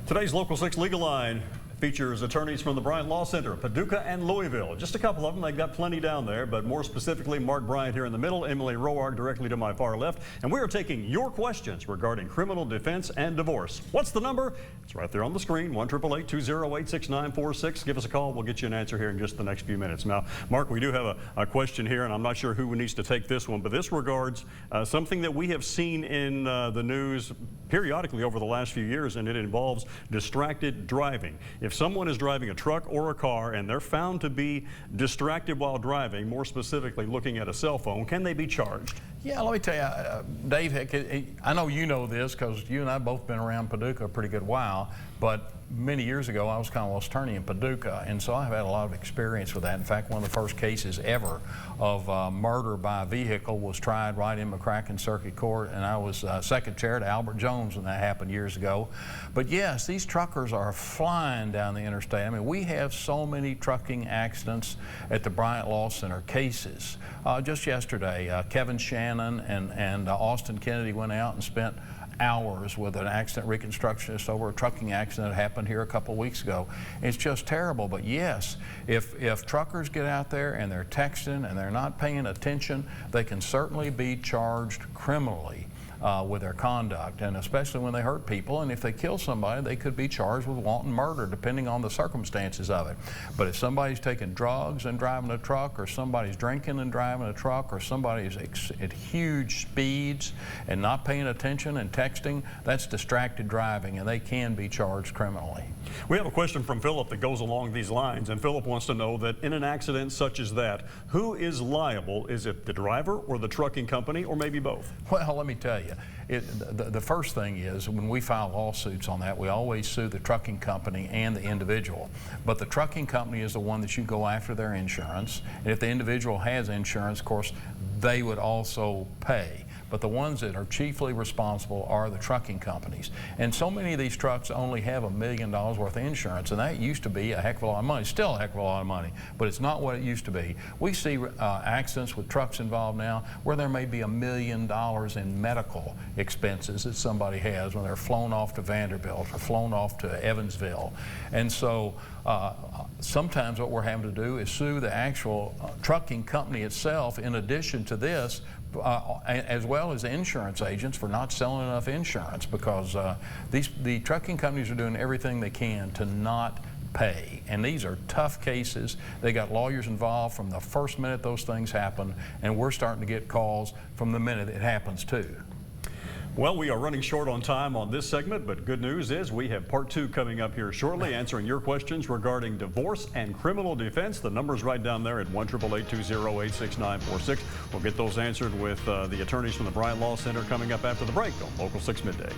Today's Local 6 Legal Line features attorneys from the Bryant Law Center, Paducah and Louisville. Just a couple of them. They've got plenty down there, but more specifically, Mark Bryant here in the middle, Emily Roark directly to my far left. And we are taking your questions regarding criminal defense and divorce. What's the number? It's right there on the screen, 1-888-208-6946. Give us a call. We'll get you an answer here in just the next few minutes. Now, Mark, we do have a question here, and I'm not sure who needs to take this one, but this regards something that we have seen in the news periodically over the last few years, and it involves distracted driving. If someone is driving a truck or a car and they're found to be distracted while driving, more specifically looking at a cell phone, can they be charged? Yeah, let me tell you, Dave, I know you know this because you and I both been around Paducah a pretty good while, but many years ago I was Commonwealth's attorney in Paducah, and so I've had a lot of experience with that. In fact, one of the first cases ever of murder by a vehicle was tried right in McCracken Circuit Court, and I was second chair to Albert Jones when that happened years ago. But yes, these truckers are flying down the interstate. I mean, we have so many trucking accidents at the Bryant Law Center cases. Just yesterday, Kevin Shannon and Austin Kennedy went out and spent hours with an accident reconstructionist over a trucking accident that happened here a couple of weeks ago. It's just terrible. But yes, if truckers get out there and they're texting and they're not paying attention, they can certainly be charged criminally with their conduct, and especially when they hurt people. And if they kill somebody, they could be charged with wanton murder, depending on the circumstances of it. But if somebody's taking drugs and driving a truck, or somebody's drinking and driving a truck, or somebody's at huge speeds and not paying attention and texting, that's distracted driving, and they can be charged criminally. We have a question from Philip that goes along these lines, and Philip wants to know that in an accident such as that, who is liable? Is it the driver or the trucking company, or maybe both? Well, let me tell you, the first thing is, when we file lawsuits on that, we always sue the trucking company and the individual. But the trucking company is the one that you go after their insurance, and if the individual has insurance, of course, they would also pay. But the ones that are chiefly responsible are the trucking companies. And so many of these trucks only have $1 million worth of insurance, and that used to be a heck of a lot of money. Still a heck of a lot of money, but it's not what it used to be. We see accidents with trucks involved now where there may be $1 million in medical expenses that somebody has when they're flown off to Vanderbilt or flown off to Evansville. And so sometimes what we're having to do is sue the actual trucking company itself, in addition to this, as well as insurance agents for not selling enough insurance, because the trucking companies are doing everything they can to not pay. And these are tough cases. They got lawyers involved from the first minute those things happen, and we're starting to get calls from the minute it happens too. Well, we are running short on time on this segment, but good news is we have part 2 coming up here shortly, answering your questions regarding divorce and criminal defense. The number's right down there at 1-888-208-6946. We'll get those answered with the attorneys from the Bryant Law Center coming up after the break on Local 6 Midday.